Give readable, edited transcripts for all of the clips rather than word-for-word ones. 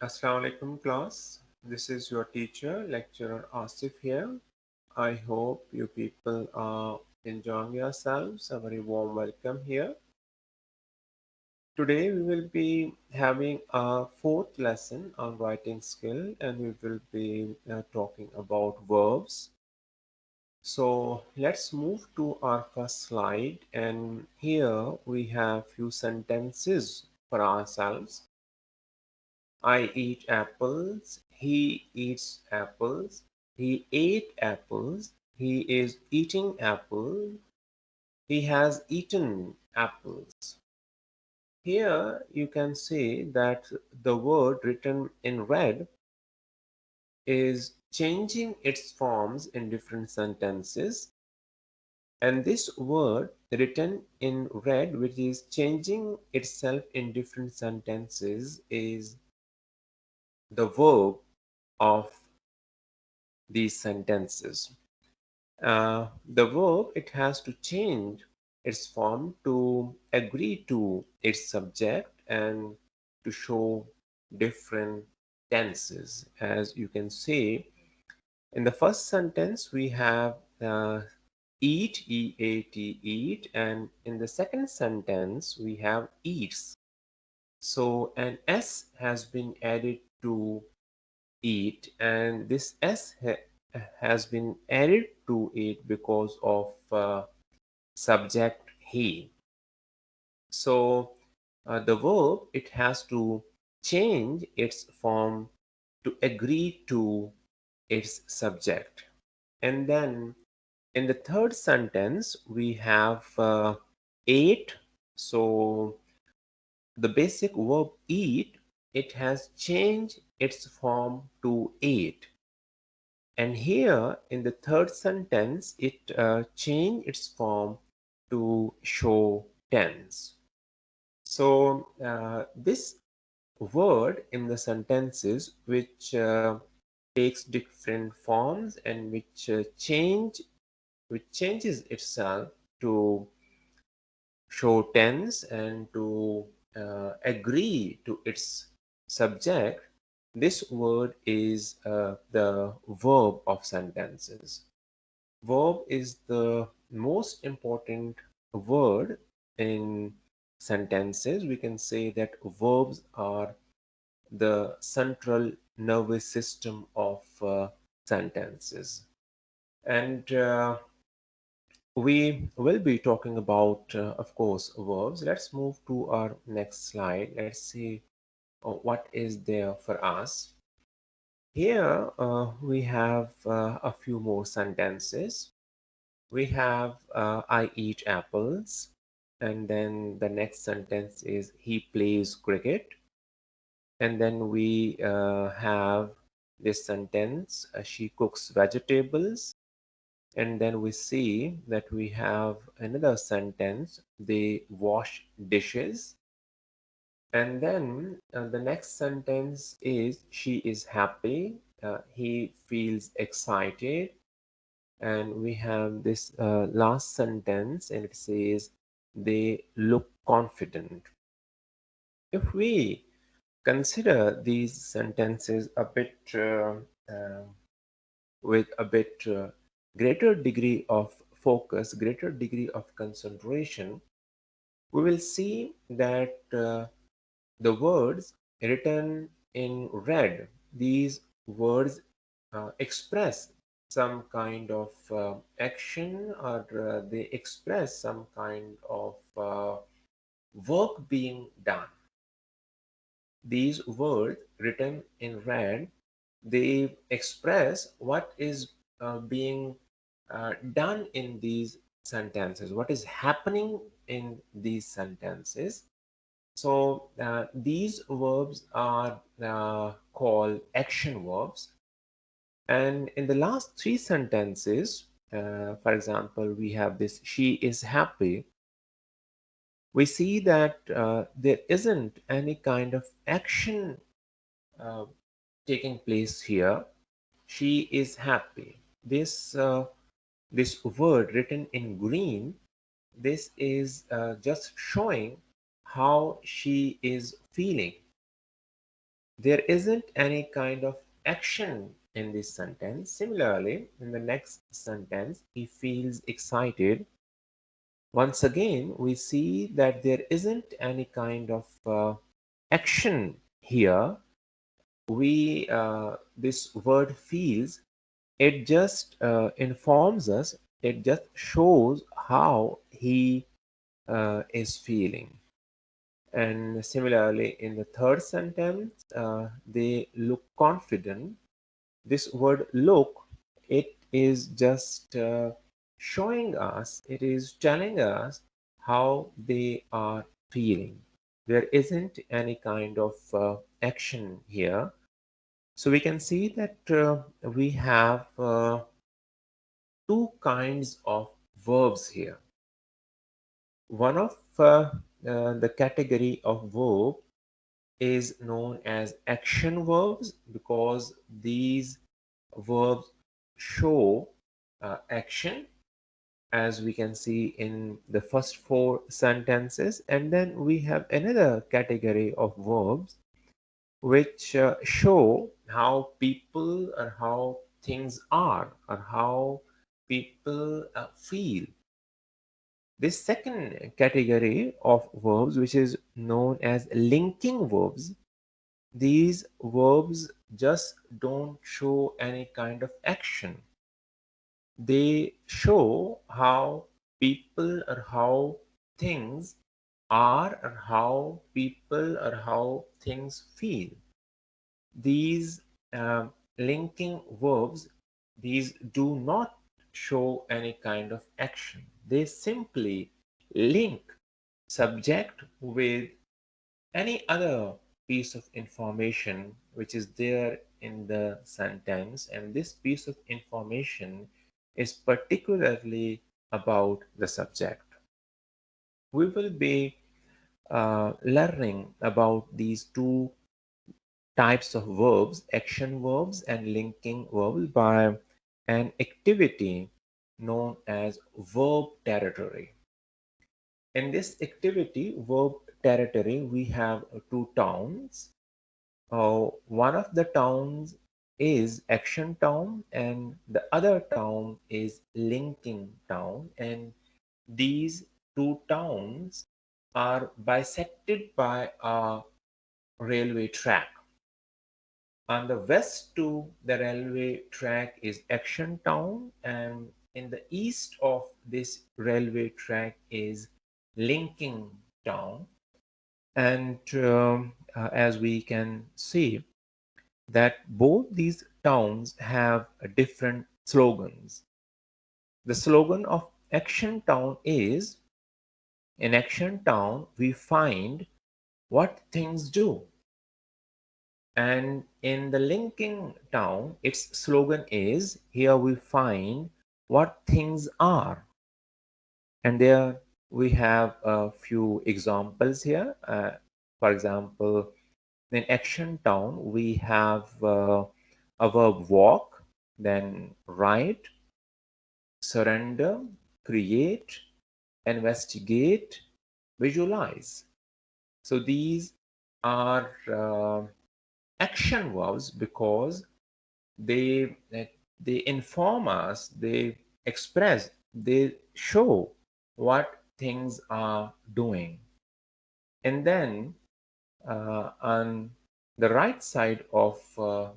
Assalamu alaikum class. This is your teacher, lecturer Asif here. I hope you people are enjoying yourselves. A very warm welcome here. Today we will be having a fourth lesson on writing skill and we will be talking about verbs. So let's move to our first slide and here we have few sentences for ourselves. I eat apples. He eats apples. He ate apples. He is eating apples. He has eaten apples. Here you can see that the word written in red is changing its forms in different sentences. And this word written in red, which is changing itself in different sentences, is the verb of these sentences. The verb, it has to change its form to agree to its subject and to show different tenses. As you can see, in the first sentence we have eat, E-A-T, eat, and in the second sentence we have eats. So an S has been added to eat, and this has been added to it because of subject he. So the verb, it has to change its form to agree to its subject. And then in the third sentence we have ate. So the basic verb eat, it has changed its form to ate. And here in the third sentence, it changed its form to show tense. So this word in the sentences which takes different forms and which changes itself to show tense and to agree to its subject. This word is the verb of sentences. Verb is the most important word in sentences. We can say that verbs are the central nervous system of sentences. And we will be talking about, of course, verbs. Let's move to our next slide. Let's see what is there for us. Here we have a few more sentences. We have I eat apples, and then the next sentence is he plays cricket, and then we have this sentence she cooks vegetables, and then we see that we have another sentence they wash dishes, and then the next sentence is she is happy, he feels excited, and we have this last sentence and it says they look confident. If we consider these sentences a bit uh, with a bit greater degree of focus, greater degree of concentration, we will see that the words written in red, these words express some kind of action, or they express some kind of work being done. These words written in red, they express what is being done in these sentences, what is happening in these sentences. So these verbs are called action verbs. And in the last three sentences, for example, we have this she is happy. We see that there isn't any kind of action uh, taking place here. She is happy. This word written in green, this is just showing how she is feeling. There isn't any kind of action in this sentence. Similarly, in the next sentence, he feels excited. Once again, we see that there isn't any kind of action here. This word feels, it just informs us, it just shows how he is feeling. And similarly, in the third sentence, they look confident. This word look, it is just showing us, it is telling us how they are feeling. There isn't any kind of action here. So we can see that we have two kinds of verbs here. One of the category of verb is known as action verbs because these verbs show action, as we can see in the first four sentences. And then we have another category of verbs which show how people or how things are or how people feel. This second category of verbs, which is known as linking verbs, these verbs just don't show any kind of action. They show how people or how things are or how people or how things feel. These linking verbs, these do not show any kind of action. They simply link subject with any other piece of information which is there in the sentence, and this piece of information is particularly about the subject. We will be learning about these two types of verbs, action verbs and linking verbs, by an activity known as verb territory. In this activity, verb territory, we have two towns. One of the towns is action town and the other town is linking town, and these two towns are bisected by a railway track. On the west to the railway track is action town, and in the east of this railway track is linking town. And as we can see, that both these towns have different slogans. The slogan of Action Town is, in Action Town, we find what things do. And in the Linking Town, its slogan is, here we find what things are. And there we have a few examples here. For example, in Action Town, we have a verb walk, then write, surrender, create, investigate, visualize. So these are action verbs because they they inform us, they express, they show what things are doing. And then on the right side of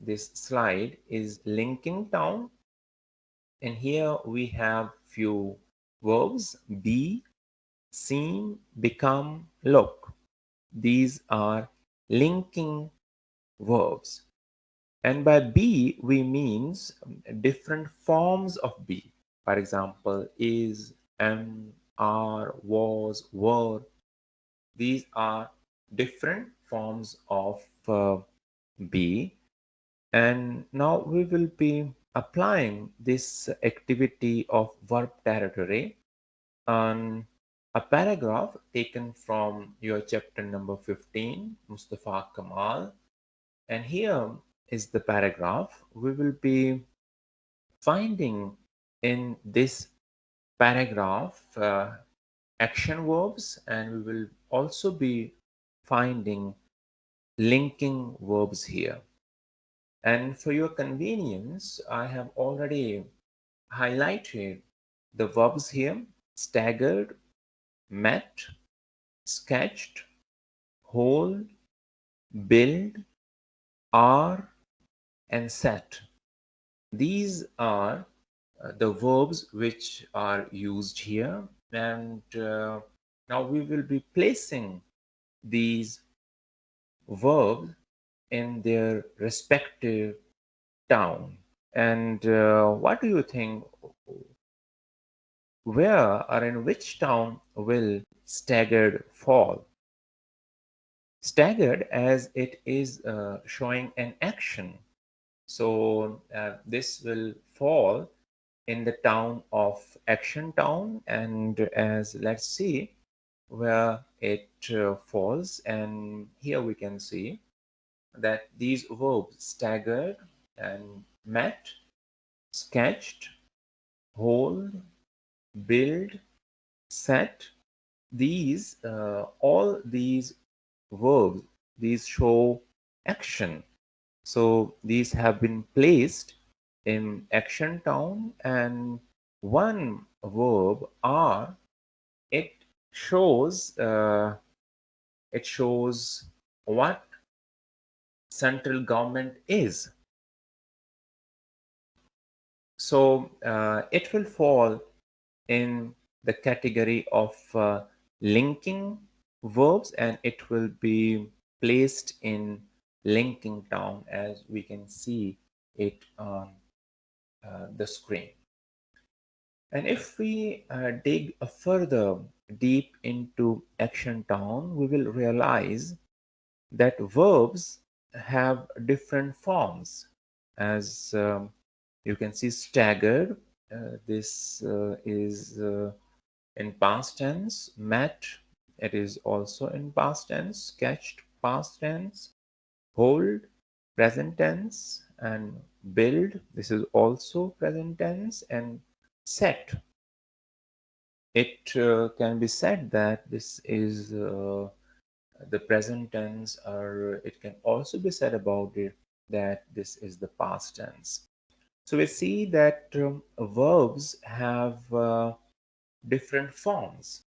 this slide is linking town, and here we have few verbs: be, seem, become, look. These are linking verbs. And by be, we means different forms of be. For example, is, am, are, was, were. These are different forms of be. And now we will be applying this activity of verb territory on a paragraph taken from your chapter number 15, Mustafa Kamal. And here is the paragraph. We will be finding in this paragraph action verbs, and we will also be finding linking verbs here. And for your convenience, I have already highlighted the verbs here: staggered, met, sketched, hold, build, are, and set. These are the verbs which are used here, and now we will be placing these verbs in their respective town. And what do you think? Where or in which town will staggered fall? Staggered, as it is showing an action. So this will fall in the town of action town, and as let's see where it falls. And here we can see that these verbs staggered and met, sketched, hold, build, set, these all these verbs, these show action. So these have been placed in action town, and one verb are, it shows what central government is. So it will fall in the category of linking verbs, and it will be placed in linking town, as we can see it on the screen. And if we dig a further deep into action town, we will realize that verbs have different forms. As you can see, staggered, this is in past tense. Met, it is also in past tense. Sketched, past tense. Hold, present tense. And build, this is also present tense. And set, it can be said that this is the present tense, or it can also be said about it that this is the past tense. So we see that verbs have different forms.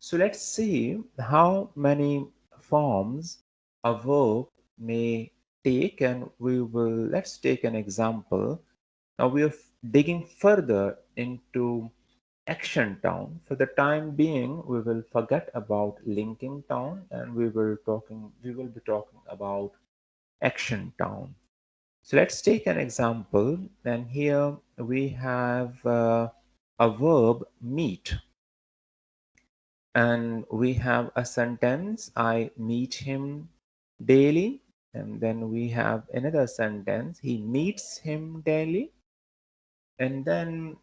So let's see how many forms a verb may take, and let's take an example. Now we are digging further into action town. For the time being, we will forget about linking town, and we will be talking about action town. So let's take an example, and here we have a verb meet, and we have a sentence: I meet him daily. And then we have another sentence: he meets him daily. And then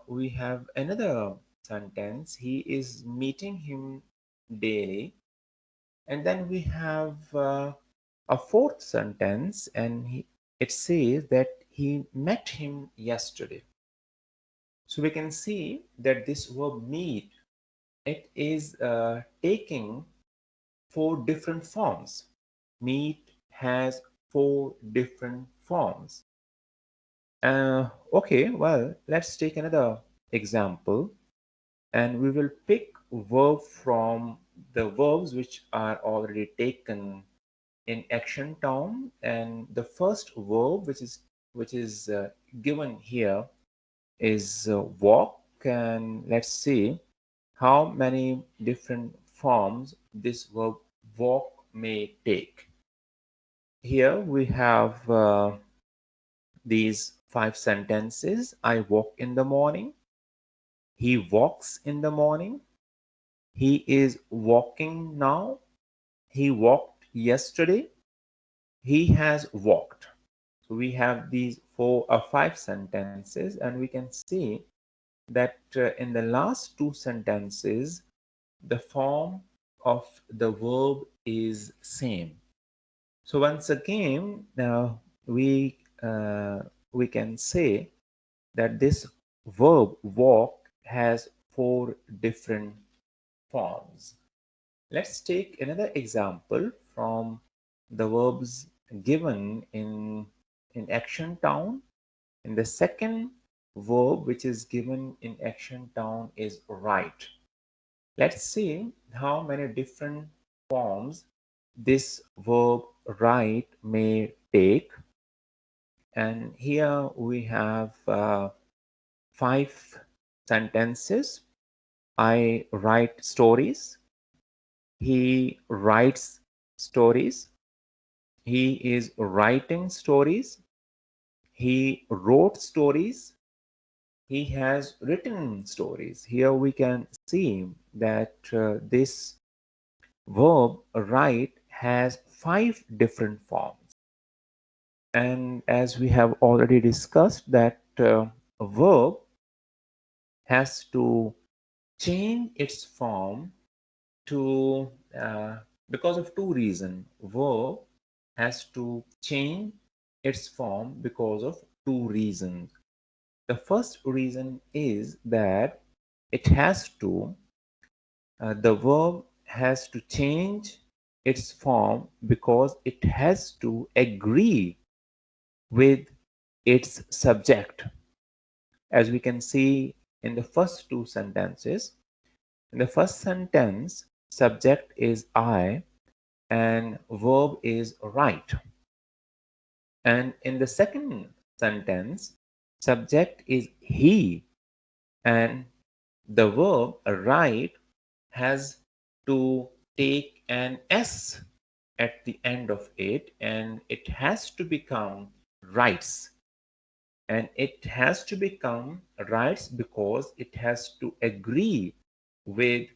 we have another sentence: he is meeting him daily. And then we have a fourth sentence, and it says that he met him yesterday. So we can see that this verb meet, it is taking four different forms. Meet has four different forms. Okay, well, let's take another example, and we will pick verb from the verbs which are already taken in action town. And the first verb which is given here is walk, and let's see how many different forms this verb walk may take. Here we have these 5 sentences: I walk in the morning, he walks in the morning, he is walking now, he walked yesterday, he has walked. So we have these 5 sentences, and we can see that in the last 2 sentences, the form of the verb is same. So once again, now uh, we can say that this verb walk has 4 different forms. Let's take another example from the verbs given in action town. And the second verb which is given in action town is write. Let's see how many different forms this verb write may take. And here we have 5 sentences. I write stories. He writes stories. He is writing stories. He wrote stories. He has written stories. Here we can see that this verb write has 5 different forms. And as we have already discussed that a verb has to change its form to because of 2 reasons. Verb has to change its form because of 2 reasons. The first reason is that the verb has to change its form because it has to agree with its subject. As we can see in the first 2 sentences, in the first sentence, subject is I and verb is write. And in the second sentence, subject is he and the verb write has to take an S at the end of it, and it has to become writes. And it has to become writes because it has to agree with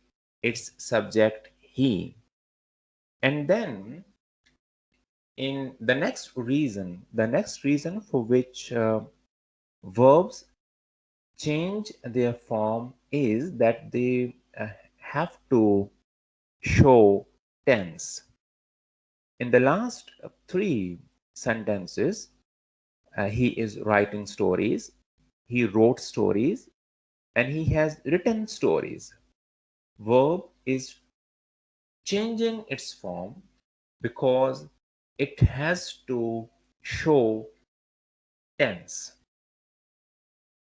its subject he. And then in the next reason for which verbs change their form is that they have to show tense. In the last 3 sentences, he is writing stories, he wrote stories, and he has written stories. Verb is changing its form because it has to show tense.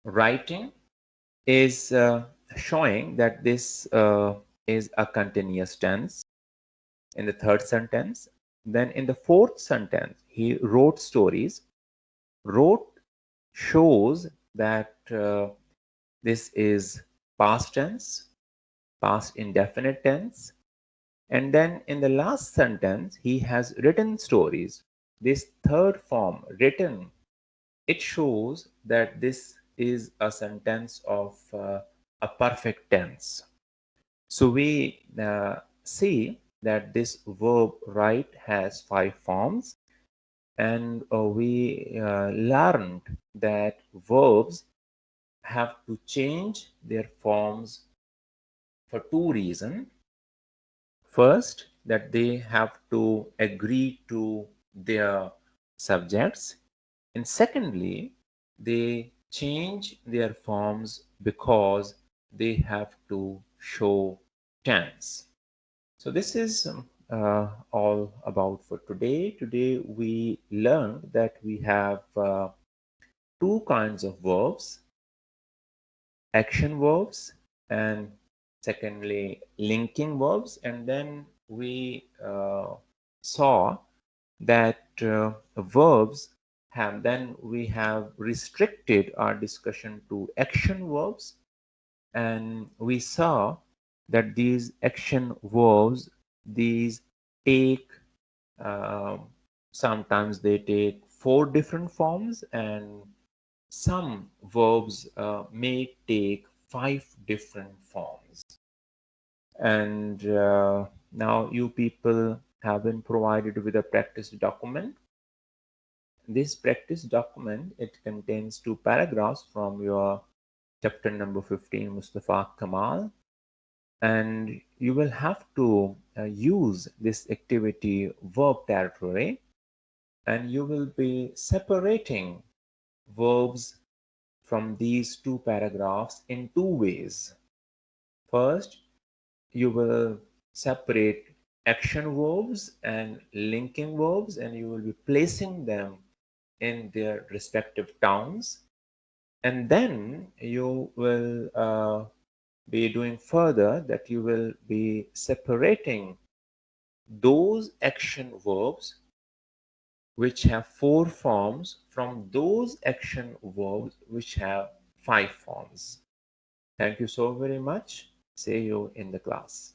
Writing is showing that this is a continuous tense in the third sentence. Then in the fourth sentence, he wrote stories. Wrote shows that this is past tense, past indefinite tense. And then in the last sentence, he has written stories. This third form, written, it shows that this is a sentence of a perfect tense. So we see that this verb write has 5 forms, and we learned that verbs have to change their forms for 2 reasons. First, that they have to agree to their subjects, and secondly, they change their forms because they have to show tense. So this is all about for today. Today we learned that we have 2 kinds of verbs: action verbs and secondly linking verbs. And then we saw that verbs have, then we have restricted our discussion to action verbs, and we saw that these action verbs, these take uh, sometimes they take 4 different forms, and some verbs may take 5 different forms. And now you people have been provided with a practice document. This practice document, it contains 2 paragraphs from your chapter number 15, Mustafa Kamal. And you will have to use this activity verb territory, and you will be separating verbs from these 2 paragraphs in 2 ways. First, you will separate action verbs and linking verbs, and you will be placing them in their respective towns. And then you will be doing further that you will be separating those action verbs which have 4 forms from those action verbs which have 5 forms. Thank you so very much. See you in the class.